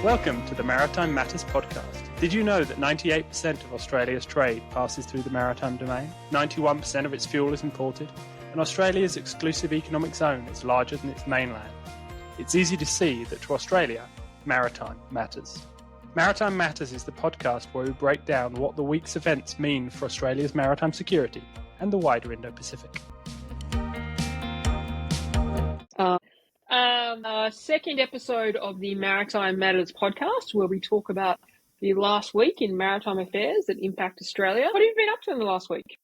Welcome to the Maritime Matters podcast. Did you know that 98% of Australia's trade passes through the maritime domain? 91% of its fuel is imported, and Australia's exclusive economic zone is larger than its mainland. It's easy to see that to Australia, maritime matters. Maritime Matters is the podcast where we break down what the week's events mean for Australia's maritime security and the wider Indo-Pacific. Second episode of the Maritime Matters podcast, where we talk about the last week in maritime affairs that impact Australia. What have you been up to in the last week?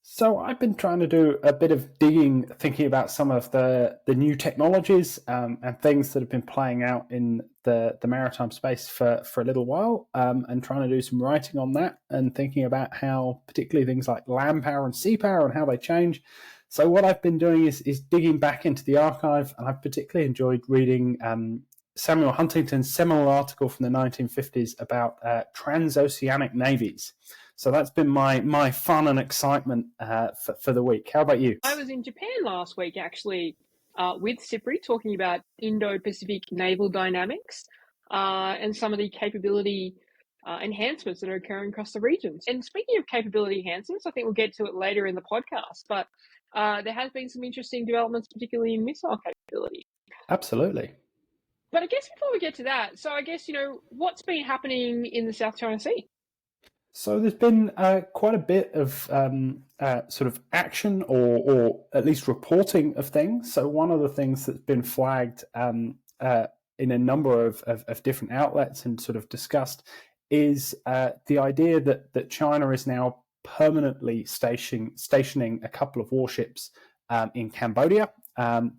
So I've been trying to do a bit of digging, thinking about some of the new technologies and things that have been playing out in the maritime space for a little while, and trying to do some writing on that and thinking about how particularly things like land power and sea power and how they change. So what I've been doing is digging back into the archive, and I've particularly enjoyed reading Samuel Huntington's seminal article from the 1950s about transoceanic navies. So that's been my fun and excitement for the week. How about you? I was in Japan last week, actually, with CIPRI, talking about Indo-Pacific naval dynamics and some of the capability enhancements that are occurring across the regions. And speaking of capability enhancements, I think we'll get to it later in the podcast, but there has been some interesting developments, particularly in missile capability. Absolutely. But I guess before we get to that, so I guess, what's been happening in the South China Sea? So there's been quite a bit of sort of action or at least reporting of things. So one of the things that's been flagged in a number of different outlets and sort of discussed is the idea that China is now permanently stationing a couple of warships in Cambodia.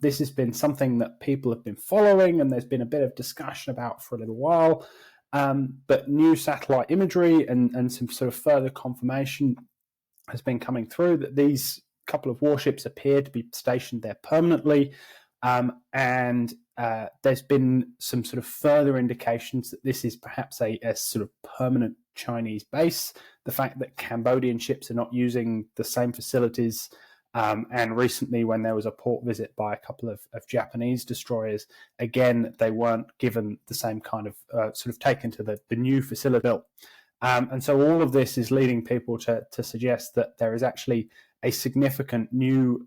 This has been something that people have been following, and there's been a bit of discussion about for a little while. But new satellite imagery and some sort of further confirmation has been coming through that these couple of warships appear to be stationed there permanently. And there's been some sort of further indications that this is perhaps a sort of permanent Chinese base. The fact that Cambodian ships are not using the same facilities, and recently when there was a port visit by a couple of Japanese destroyers, again, they weren't given the same kind of sort of taken to the new facility built. And so all of this is leading people to suggest that there is actually a significant new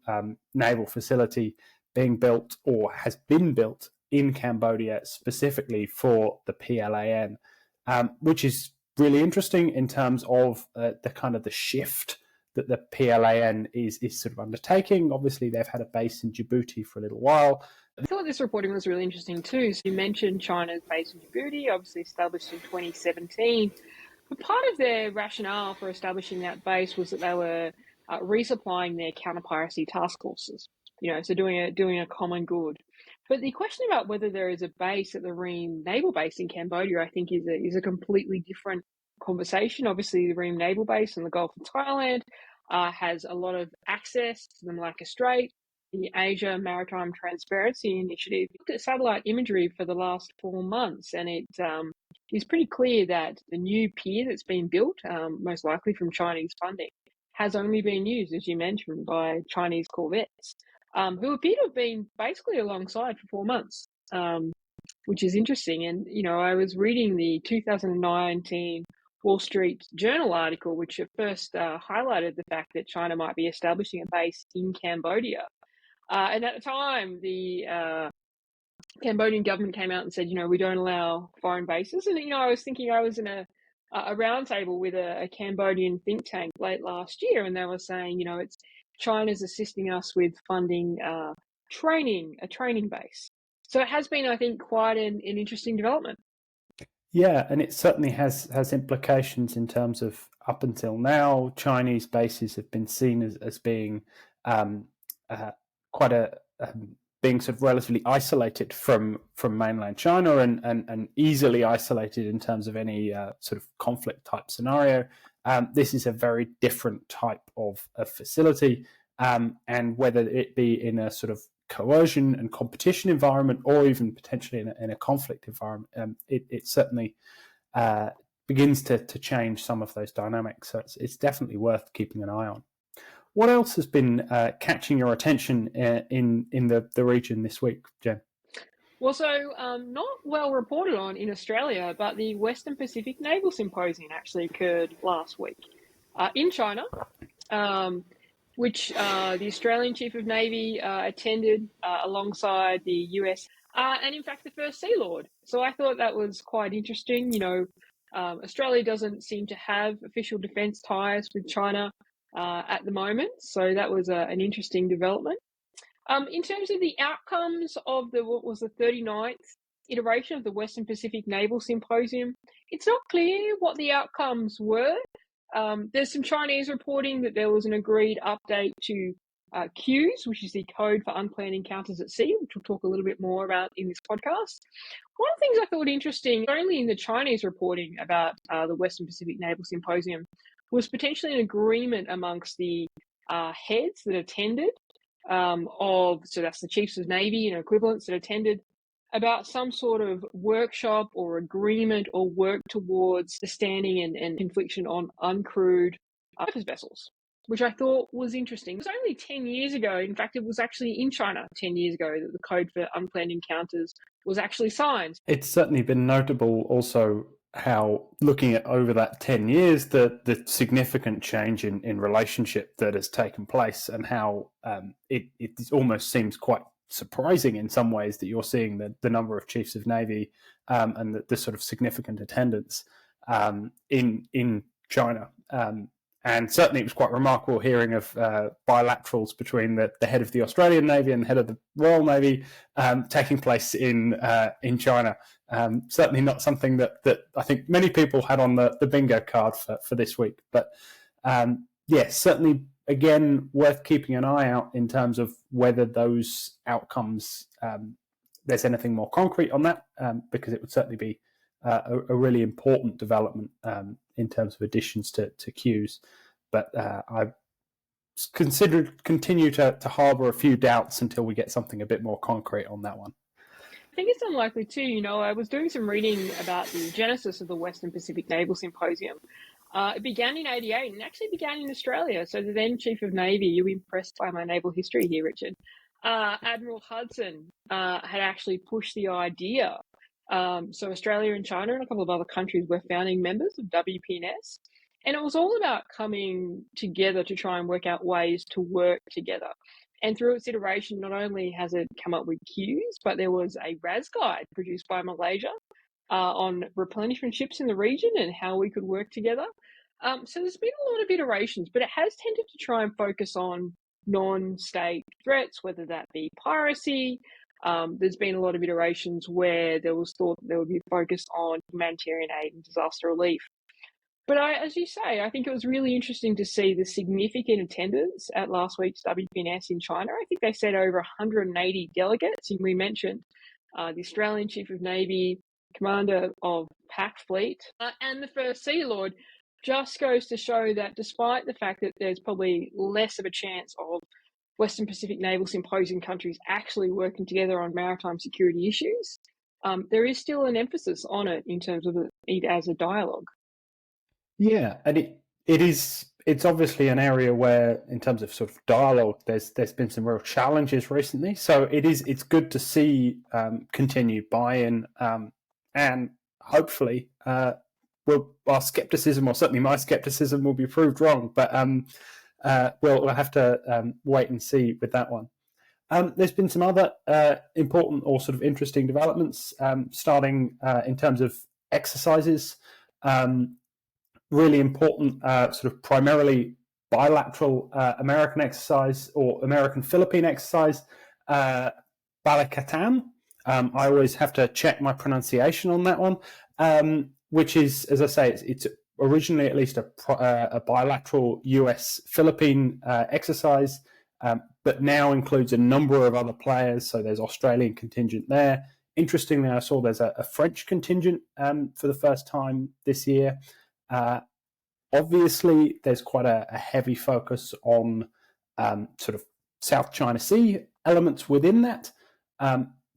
naval facility being built or has been built in Cambodia specifically for the PLAN, which is really interesting in terms of the kind of the shift that the PLAN is sort of undertaking. Obviously, they've had a base in Djibouti for a little while. I thought this reporting was really interesting too. So you mentioned China's base in Djibouti, obviously established in 2017. But part of their rationale for establishing that base was that they were resupplying their counter-piracy task forces, so doing a common good. But the question about whether there is a base at the Ream naval base in Cambodia, I think, is a completely different conversation. Obviously, the Ream naval base in the Gulf of Thailand has a lot of access to the Malacca Strait. The Asia Maritime Transparency Initiative looked at satellite imagery for the last 4 months, and it is pretty clear that the new pier that's been built, most likely from Chinese funding, has only been used, as you mentioned, by Chinese corvettes, who appear to have been basically alongside for 4 months, which is interesting. And, I was reading the 2019 Wall Street Journal article, which at first highlighted the fact that China might be establishing a base in Cambodia. And at the time, the Cambodian government came out and said, we don't allow foreign bases. And, I was thinking I was in a roundtable with a Cambodian think tank late last year, and they were saying, it's China's assisting us with funding a training base. So it has been, I think, quite an interesting development. Yeah, and it certainly has implications in terms of up until now, Chinese bases have been seen as being being sort of relatively isolated from mainland China and easily isolated in terms of any sort of conflict type scenario. This is a very different type of facility, and whether it be in a sort of coercion and competition environment or even potentially in a conflict environment, it certainly begins to change some of those dynamics. So it's definitely worth keeping an eye on. What else has been catching your attention in the region this week, Jen? Not well reported on in Australia, but the Western Pacific Naval Symposium actually occurred last week in China, which the Australian Chief of Navy attended alongside the US and, in fact, the First Sea Lord. So I thought that was quite interesting. Australia doesn't seem to have official defence ties with China at the moment, so that was an interesting development. In terms of the outcomes of the 39th iteration of the Western Pacific Naval Symposium, it's not clear what the outcomes were. There's some Chinese reporting that there was an agreed update to Qs, which is the code for unplanned encounters at sea, which we'll talk a little bit more about in this podcast. One of the things I thought interesting, only in the Chinese reporting about the Western Pacific Naval Symposium, was potentially an agreement amongst the heads that attended so that's the chiefs of navy and equivalents that attended, about some sort of workshop or agreement or work towards the standing and confliction on uncrewed surface vessels, which I thought was interesting. It was only 10 years ago. In fact, it was actually in China 10 years ago that the code for unplanned encounters was actually signed. It's certainly been notable also how, looking at over that 10 years, the significant change in relationship that has taken place, and how it almost seems quite surprising in some ways that you're seeing the number of chiefs of navy and the sort of significant attendance in China. And certainly it was quite remarkable hearing of bilaterals between the head of the Australian Navy and the head of the Royal Navy taking place in China. Certainly not something that I think many people had on the bingo card for this week. But yes, certainly, again, worth keeping an eye out in terms of whether those outcomes, there's anything more concrete on that, because it would certainly be a really important development in terms of additions to queues. But I continue to harbour a few doubts until we get something a bit more concrete on that one. I think it's unlikely too. I was doing some reading about the genesis of the Western Pacific Naval Symposium. It began in 1988 and actually began in Australia. So the then Chief of Navy, you're impressed by my naval history here, Richard, Admiral Hudson had actually pushed the idea. So Australia and China and a couple of other countries were founding members of WPNS. And it was all about coming together to try and work out ways to work together. And through its iteration, not only has it come up with cues, but there was a RAS guide produced by Malaysia on replenishment ships in the region and how we could work together. So there's been a lot of iterations, but it has tended to try and focus on non-state threats, whether that be piracy. There's been a lot of iterations where there was thought that there would be focused on humanitarian aid and disaster relief. But as you say, I think it was really interesting to see the significant attendance at last week's WPNS in China. I think they said over 180 delegates, and we mentioned the Australian Chief of Navy, Commander of PAC Fleet, and the First Sea Lord. Just goes to show that despite the fact that there's probably less of a chance of Western Pacific Naval Symposium countries actually working together on maritime security issues, there is still an emphasis on it in terms of it as a dialogue. Yeah, and it's obviously an area where, in terms of sort of dialogue, there's been some real challenges recently. So it's good to see continued buy-in, and hopefully, our skepticism, or certainly my skepticism, will be proved wrong. But we'll have to wait and see with that one. There's been some other important or sort of interesting developments, starting in terms of exercises. Really important, sort of primarily bilateral American exercise or American-Philippine exercise, Balatan. I always have to check my pronunciation on that one, which is, as I say, it's originally at least a bilateral US-Philippine exercise, but now includes a number of other players. So there's Australian contingent there. Interestingly, I saw there's a French contingent for the first time this year. Obviously, there's quite a heavy focus on sort of South China Sea elements within that.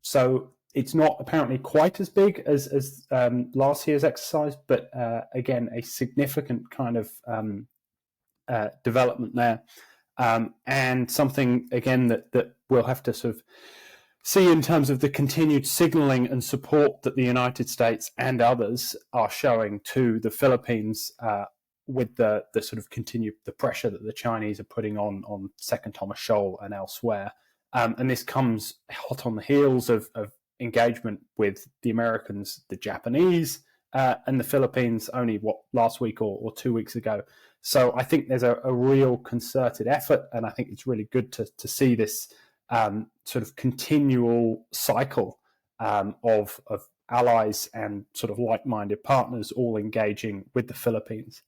So it's not apparently quite as big as last year's exercise, but again, a significant kind of development there. And something, again, that we'll have to sort of see in terms of the continued signalling and support that the United States and others are showing to the Philippines with the sort of continued the pressure that the Chinese are putting on Second Thomas Shoal and elsewhere. And this comes hot on the heels of engagement with the Americans, the Japanese, and the Philippines only, last week or 2 weeks ago. So I think there's a real concerted effort, and I think it's really good to see this sort of continual cycle of allies and sort of like-minded partners all engaging with the Philippines.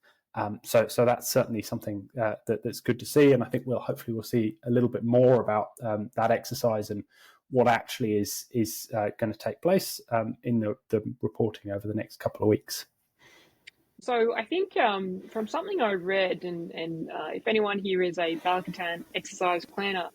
So that's certainly something that's good to see, and I think hopefully we'll see a little bit more about that exercise and what actually is going to take place in the reporting over the next couple of weeks. So I think from something I read, and if anyone here is a Balatan exercise planner,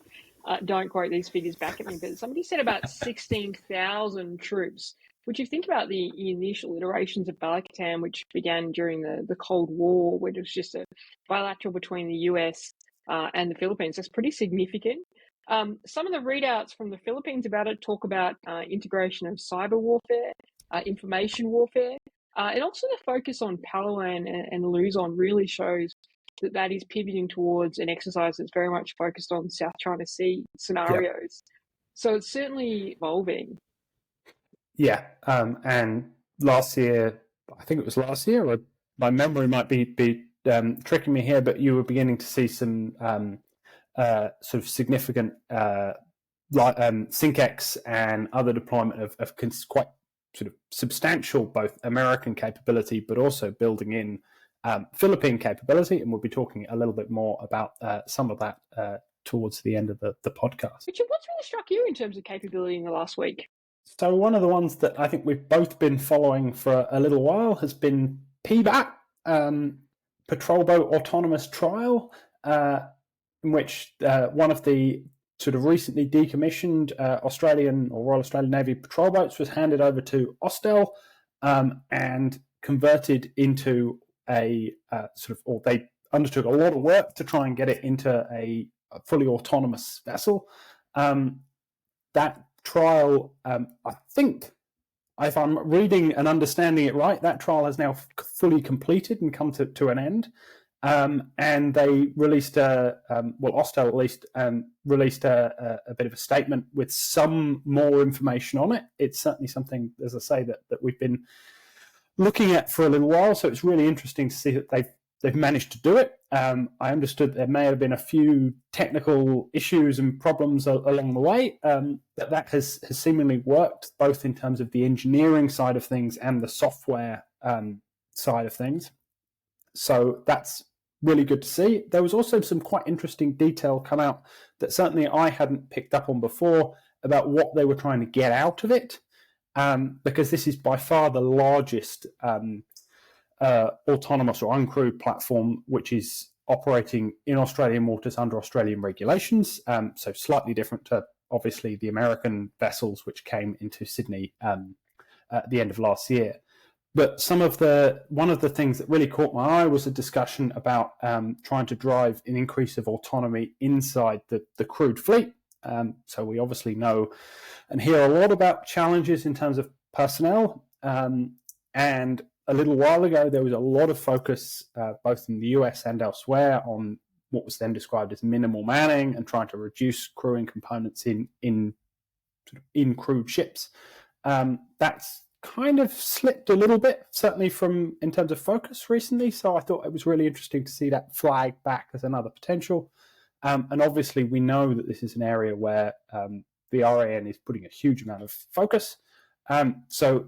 don't quote these figures back at me, but somebody said about 16,000 troops, which if you think about the initial iterations of Balatan, which began during the Cold War, where it was just a bilateral between the US and the Philippines, that's pretty significant. Some of the readouts from the Philippines about it talk about integration of cyber warfare, information warfare, and also the focus on Palawan and Luzon really shows that is pivoting towards an exercise that's very much focused on South China Sea scenarios. Yep. So it's certainly evolving. Yeah, and last year, I think it was last year, or my memory might be tricking me here, but you were beginning to see some sort of significant SYNCEX and other deployment of quite sort of substantial both American capability, but also building in Philippine capability, and we'll be talking a little bit more about some of that towards the end of the podcast. Richard, what's really struck you in terms of capability in the last week? So one of the ones that I think we've both been following for a little while has been PBAT, Patrol Boat Autonomous Trial, in which one of the sort of recently decommissioned Australian or Royal Australian Navy patrol boats was handed over to Austal and converted into a they undertook a lot of work to try and get it into a fully autonomous vessel. That trial, I think, if I'm reading and understanding it right, that trial has now fully completed and come to an end. And they released Austal at least released a bit of a statement with some more information on it. It's certainly something, as I say, that we've been looking at for a little while. So it's really interesting to see that they've managed to do it. I understood there may have been a few technical issues and problems along the way, but that has seemingly worked both in terms of the engineering side of things and the software side of things. So that's really good to see. There was also some quite interesting detail come out that certainly I hadn't picked up on before about what they were trying to get out of it, because this is by far the largest autonomous or uncrewed platform which is operating in Australian waters under Australian regulations, so slightly different to obviously the American vessels which came into Sydney at the end of last year. But one of the things that really caught my eye was a discussion about trying to drive an increase of autonomy inside the crewed fleet. So we obviously know and hear a lot about challenges in terms of personnel. And a little while ago, there was a lot of focus, both in the US and elsewhere, on what was then described as minimal manning and trying to reduce crewing components in crewed ships. That's kind of slipped a little bit, certainly in terms of focus recently. So I thought it was really interesting to see that flag back as another potential. And obviously we know that this is an area where the RAN is putting a huge amount of focus. So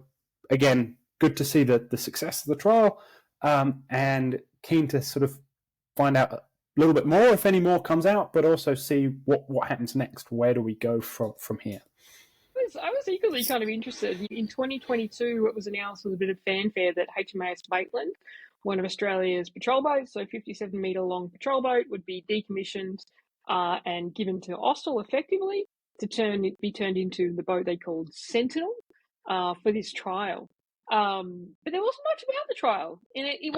again, good to see the success of the trial, and keen to sort of find out a little bit more if any more comes out, but also see what happens next. Where do we go from here? I was equally kind of interested. In 2022, it was announced with a bit of fanfare that HMAS Maitland, one of Australia's patrol boats, so 57-metre long patrol boat, would be decommissioned and given to Austal effectively to be turned into the boat they called Sentinel for this trial. But there wasn't much about the trial, and it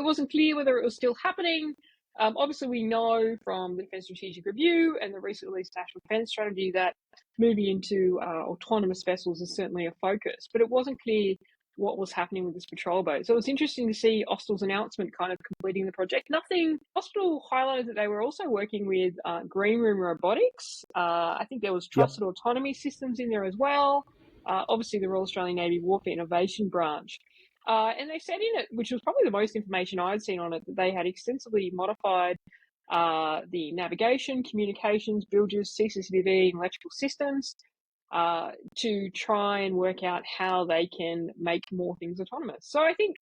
wasn't clear whether it was still happening. Obviously, we know from the Defence Strategic Review and the recently released National Defence Strategy that moving into autonomous vessels is certainly a focus, but it wasn't clear what was happening with this patrol boat. So it was interesting to see Austal's announcement kind of completing the project. Austal highlighted that they were also working with Ream Robotics. I think there was trusted autonomy systems in there as well. Obviously, the Royal Australian Navy Warfare Innovation Branch. And they said in it, which was probably the most information I'd seen on it, that they had extensively modified the navigation, communications, bilges, CCTV, and electrical systems to try and work out how they can make more things autonomous. So I think,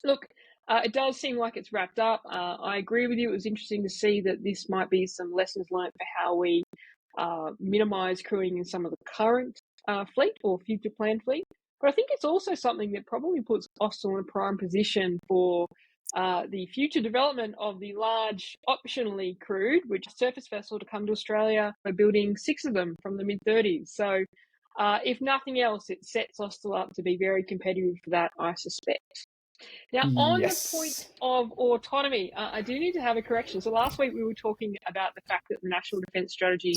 look, it does seem like it's wrapped up. I agree with you. It was interesting to see that this might be some lessons learned for how we minimise crewing in some of the current fleet or future planned fleet. But I think it's also something that probably puts Austal in a prime position for the future development of the large, optionally crewed, which surface vessel to come to Australia. We're building 6 of them from the mid-30s. So if nothing else, it sets Austal up to be very competitive for that, I suspect. Now, on the point of autonomy, I do need to have a correction. So last week we were talking about the fact that the National Defence Strategy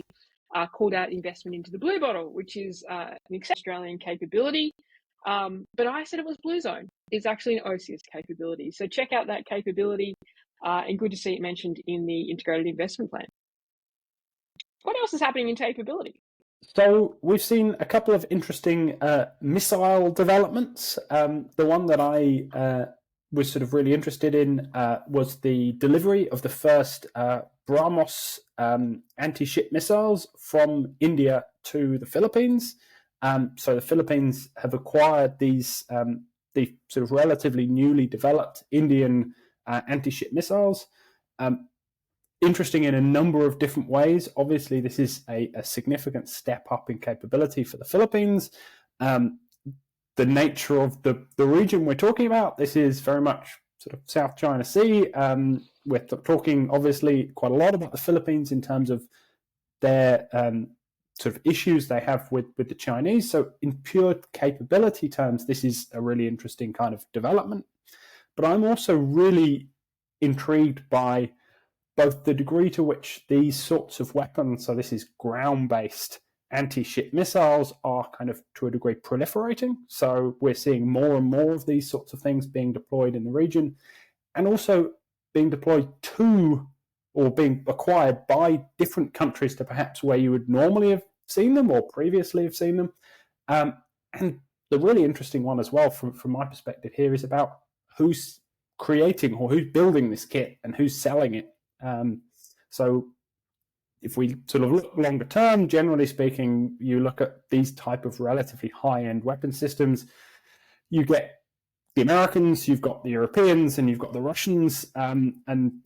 called out investment into the Blue Bottle, which is an Australian capability. But I said it was Blue Zone. It's actually an OCS capability. So check out that capability, and good to see it mentioned in the Integrated Investment Plan. What else is happening in capability? So we've seen a couple of interesting missile developments. The one that I was sort of really interested in was the delivery of the first BRAHOS anti-ship missiles from India to the Philippines. So the Philippines have acquired these the sort of relatively newly developed Indian anti-ship missiles. Interesting in a number of different ways. Obviously, this is a significant step up in capability for the Philippines. The nature of the region we're talking about, this is very much sort of South China Sea. We're talking, obviously, quite a lot about the Philippines in terms of their sort of issues they have with the Chinese. So in pure capability terms, this is a really interesting kind of development. But I'm also really intrigued by both the degree to which these sorts of weapons, so this is ground-based anti-ship missiles, are kind of to a degree proliferating. So we're seeing more and more of these sorts of things being deployed in the region, and also being deployed to or being acquired by different countries to perhaps where you would normally have seen them or previously have seen them. And the really interesting one as well from my perspective here is about who's creating or who's building this kit and who's selling it. So if we sort of look longer term, generally speaking, you look at these type of relatively high-end weapon systems, you get the Americans, you've got the Europeans, and you've got the Russians, and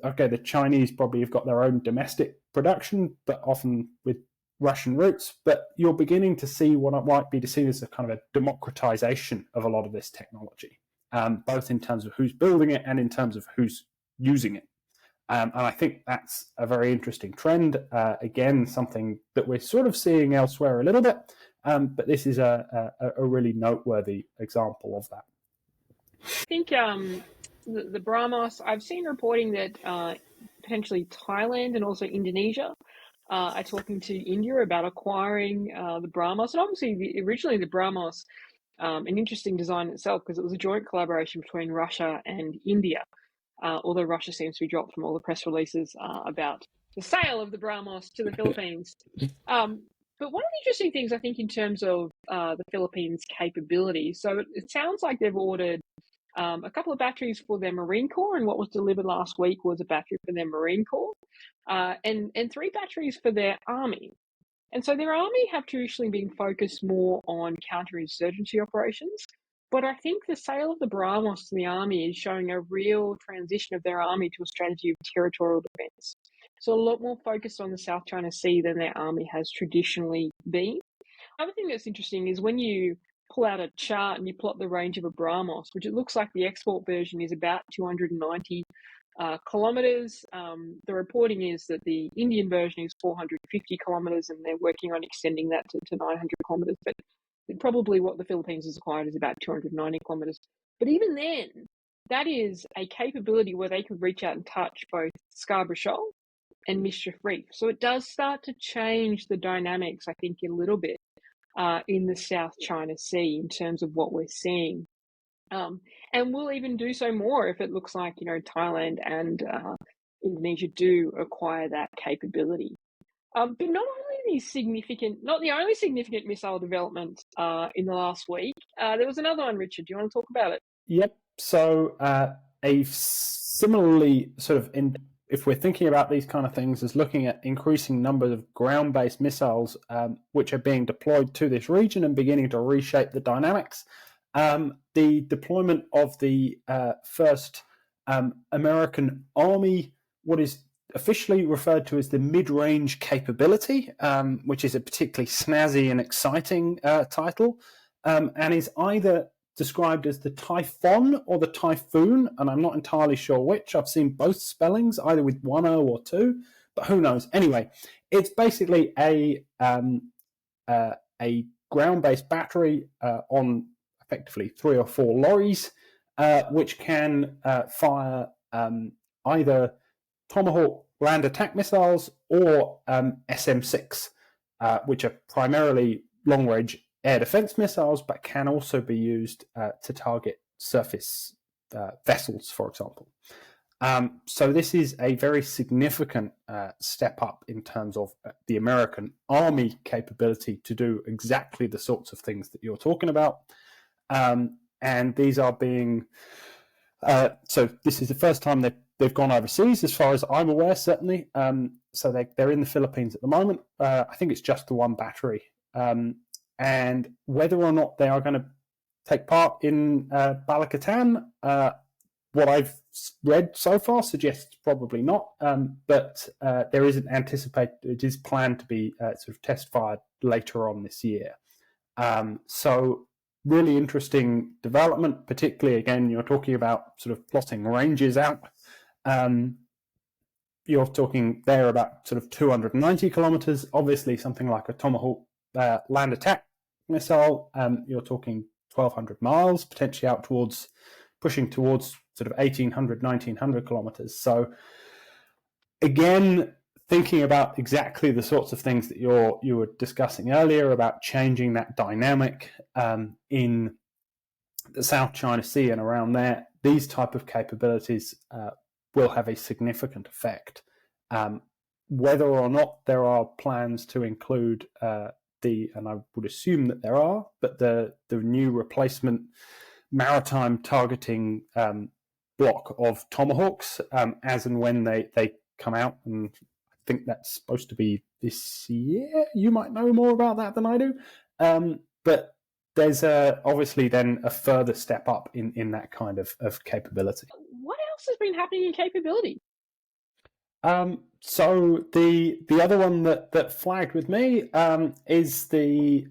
okay, the Chinese probably have got their own domestic production, but often with Russian roots. But you're beginning to see what might be seen as a kind of a democratization of a lot of this technology, both in terms of who's building it and in terms of who's using it. And I think that's a very interesting trend. Again, something that we're sort of seeing elsewhere a little bit, but this is a really noteworthy example of that. I think the Brahmos, I've seen reporting that potentially Thailand and also Indonesia are talking to India about acquiring the Brahmos. And obviously, originally the Brahmos, an interesting design itself because it was a joint collaboration between Russia and India. Although Russia seems to be dropped from all the press releases about the sale of the Brahmos to the Philippines. But one of the interesting things, I think, in terms of the Philippines' capability, so it sounds like they've ordered a couple of batteries for their Marine Corps, and what was delivered last week was a battery for their Marine Corps, and 3 batteries for their Army. And so their Army have traditionally been focused more on counterinsurgency operations. But I think the sale of the Brahmos to the Army is showing a real transition of their Army to a strategy of territorial defence. So a lot more focused on the South China Sea than their Army has traditionally been. Another thing that's interesting is when you pull out a chart and you plot the range of a Brahmos, which it looks like the export version is about 290 kilometres. The reporting is that the Indian version is 450 kilometres and they're working on extending that to 900 kilometres. But probably what the Philippines has acquired is about 290 kilometres. But even then, that is a capability where they could reach out and touch both Scarborough Shoal and Mischief Reef. So it does start to change the dynamics, I think, a little bit in the South China Sea in terms of what we're seeing. And we'll even do so more if it looks like, Thailand and Indonesia do acquire that capability. But not the only significant missile development in the last week. There was another one, Richard. Do you want to talk about it? Yep. So a similarly if we're thinking about these kind of things as looking at increasing numbers of ground-based missiles which are being deployed to this region and beginning to reshape the dynamics, the deployment of the first American Army, what is officially referred to as the mid-range capability, which is a particularly snazzy and exciting title, and is either described as the Typhon or the Typhoon, and I'm not entirely sure which. I've seen both spellings, either with one O or two, but who knows? Anyway, it's basically a ground-based battery on effectively 3 or 4 lorries, which can fire either Tomahawk land attack missiles or SM-6, which are primarily long-range air defense missiles, but can also be used to target surface vessels, for example. So this is a very significant step up in terms of the American Army capability to do exactly the sorts of things that you're talking about. And these are being... so this is the first time they've gone overseas, as far as I'm aware, certainly. So they're in the Philippines at the moment. I think it's just the one battery. And whether or not they are going to take part in Balatan, what I've read so far suggests probably not. But there isn't anticipated; it is planned to be sort of test fired later on this year. So really interesting development. Particularly, again, you're talking about sort of plotting ranges out. You're talking there about sort of 290 kilometers. Obviously, something like a Tomahawk land attack missile, you're talking 1,200 miles, potentially out towards, pushing towards sort of 1,800, 1,900 kilometers. So again, thinking about exactly the sorts of things that you were discussing earlier about changing that dynamic in the South China Sea and around there, these type of capabilities will have a significant effect. Whether or not there are plans to include and I would assume that there are, but the new replacement maritime targeting block of Tomahawks, as and when they come out, and I think that's supposed to be this year. You might know more about that than I do, but there's obviously then a further step up in that kind of capability. What else has been happening in capability? So the other one that flagged with me is the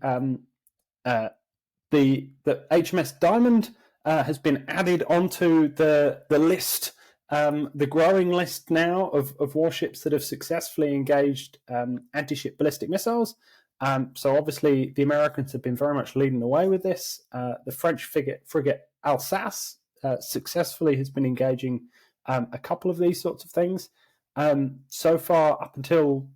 HMS Diamond has been added onto the list, the growing list now of warships that have successfully engaged anti-ship ballistic missiles. So obviously the Americans have been very much leading the way with this. The French frigate Alsace successfully has been engaging a couple of these sorts of things. So far, up until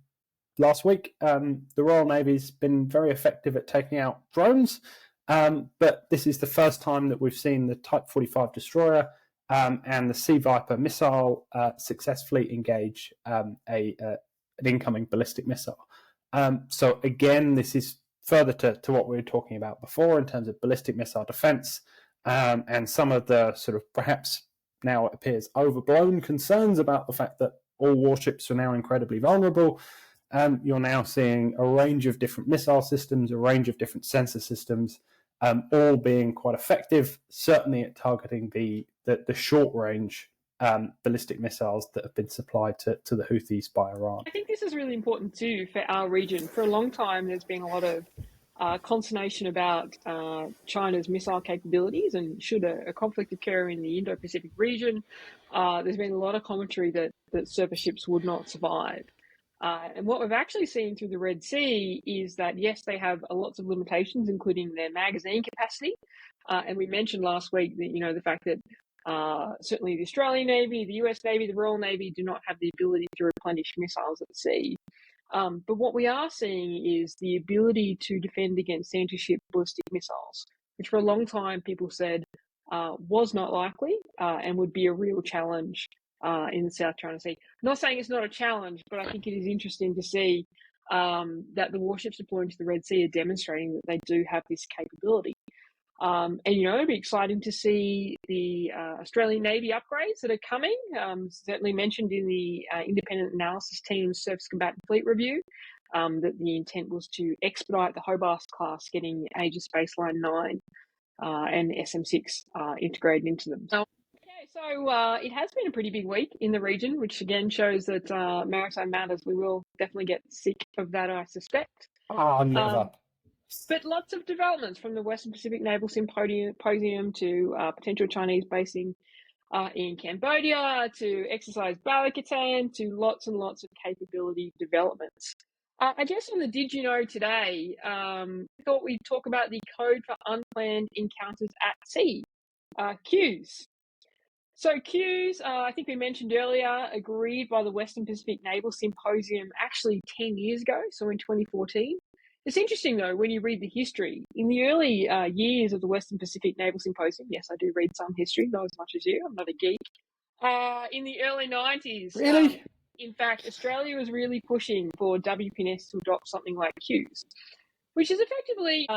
last week, the Royal Navy's been very effective at taking out drones, but this is the first time that we've seen the Type 45 destroyer and the Sea Viper missile successfully engage an incoming ballistic missile. So again, this is further to what we were talking about before in terms of ballistic missile defense and some of the sort of perhaps now it appears overblown concerns about the fact that all warships are now incredibly vulnerable. You're now seeing a range of different missile systems, a range of different sensor systems, all being quite effective, certainly at targeting the short-range ballistic missiles that have been supplied to the Houthis by Iran. I think this is really important too for our region. For a long time, there's been a lot of consternation about China's missile capabilities, and should a conflict occur in the Indo-Pacific region, there's been a lot of commentary that surface ships would not survive. And what we've actually seen through the Red Sea is that, yes, they have lots of limitations, including their magazine capacity. And we mentioned last week that, the fact that Certainly the Australian Navy, the US Navy, the Royal Navy do not have the ability to replenish missiles at sea. But what we are seeing is the ability to defend against anti-ship ballistic missiles, which for a long time people said was not likely and would be a real challenge in the South China Sea. I'm not saying it's not a challenge, but I think it is interesting to see that the warships deployed into the Red Sea are demonstrating that they do have this capability. And, it'd be exciting to see the Australian Navy upgrades that are coming, certainly mentioned in the Independent Analysis Team's Surface Combatant Fleet Review, that the intent was to expedite the Hobart class getting Aegis Baseline 9 and SM6 integrated into them. So it has been a pretty big week in the region, which again shows that Maritime Matters, we will definitely get sick of that, I suspect. Oh, never. But lots of developments from the Western Pacific Naval Symposium to potential Chinese basing in Cambodia to exercise Balatan to lots and lots of capability developments. I guess on the Did You Know today, I thought we'd talk about the Code for Unplanned Encounters at Sea, CUES. So CUES, I think we mentioned earlier, agreed by the Western Pacific Naval Symposium actually 10 years ago, so in 2014. It's interesting, though, when you read the history. In the early years of the Western Pacific Naval Symposium, yes, I do read some history, not as much as you, I'm not a geek. In the early 90s, Really? In fact, Australia was really pushing for WPNS to adopt something like CUES, which is effectively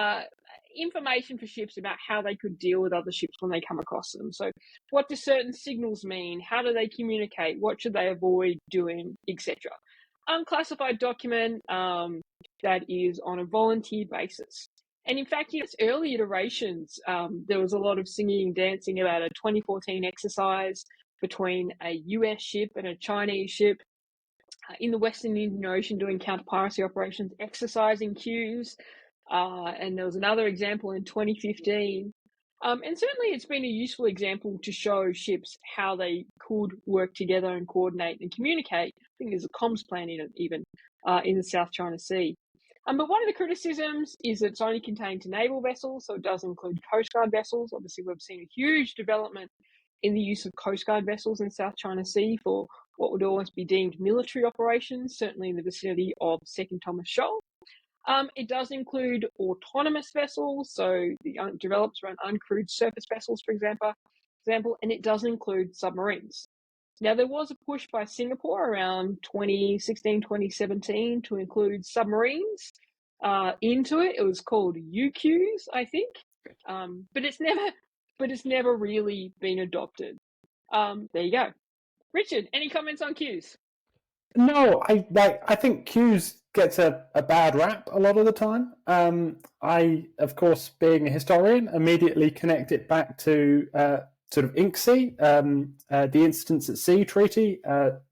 information for ships about how they could deal with other ships when they come across them. So what do certain signals mean? How do they communicate? What should they avoid doing, etc.? Unclassified document that is on a volunteer basis. And in fact, its early iterations, there was a lot of singing and dancing about a 2014 exercise between a US ship and a Chinese ship in the Western Indian Ocean doing counter-piracy operations, exercising CUES. And there was another example in 2015. And certainly it's been a useful example to show ships how they could work together and coordinate and communicate. I think there's a comms plan in it even in the South China Sea. But one of the criticisms is that it's only contained to naval vessels, so it does include Coast Guard vessels. Obviously, we've seen a huge development in the use of Coast Guard vessels in South China Sea for what would always be deemed military operations, certainly in the vicinity of Second Thomas Shoal. It does include autonomous vessels, so the develops around uncrewed surface vessels, for example, and it does include submarines. Now, there was a push by Singapore around 2016, 2017 to include submarines into it. It was called UQs, I think, but it's never really been adopted. There you go. Richard, any comments on CUES? No, I think CUES gets a bad rap a lot of the time. I, of course, being a historian, immediately connect it back to sort of INCSEA, the Incidents at Sea Treaty,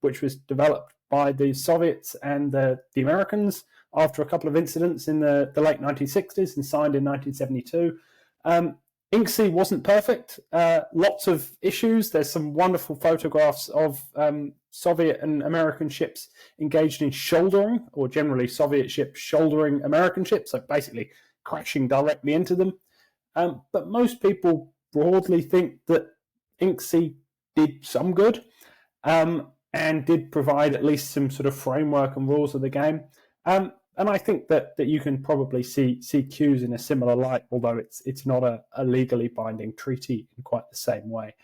which was developed by the Soviets and the Americans after a couple of incidents in the late 1960s and signed in 1972. INCSEA wasn't perfect. Lots of issues. There's some wonderful photographs of Soviet and American ships engaged in shouldering, or generally Soviet ships shouldering American ships, so basically crashing directly into them. But most people broadly think that INCSEA did some good and did provide at least some sort of framework and rules of the game. And I think that you can probably see CUES in a similar light, although it's not a legally binding treaty in quite the same way.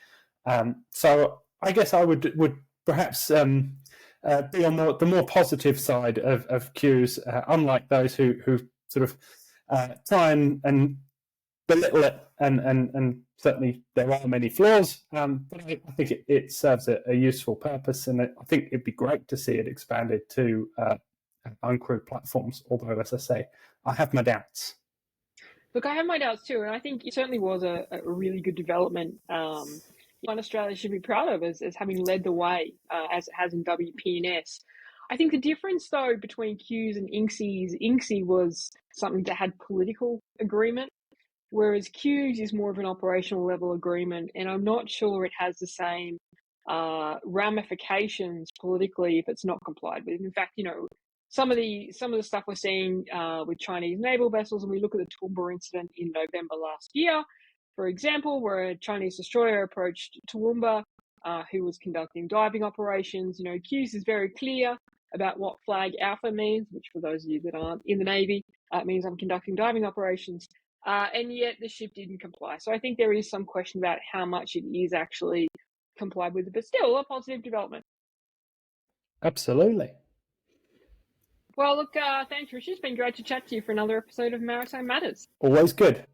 So I guess I would perhaps be on the more positive side of CUES, unlike those who sort of try and belittle it, and certainly there are many flaws, but I think it serves a useful purpose, and I think it'd be great to see it expanded to uncrewed platforms, although, as I say, I have my doubts. Look, I have my doubts too, and I think it certainly was a really good development. One Australia should be proud of as having led the way, as it has in WPNS. I think the difference, though, between CUES and INCSEA is INCSEA was something that had political agreement, whereas CUES is more of an operational level agreement, and I'm not sure it has the same ramifications politically if it's not complied with. In fact, some of the stuff we're seeing with Chinese naval vessels, and we look at the Toowoomba incident in November last year, For example, where a Chinese destroyer approached Toowoomba, who was conducting diving operations. Q's is very clear about what flag alpha means, which for those of you that aren't in the Navy, means I'm conducting diving operations. And yet the ship didn't comply. So I think there is some question about how much it is actually complied with, but still a positive development. Absolutely. Well, look, thanks, Richard. It's been great to chat to you for another episode of Maritime Matters. Always good.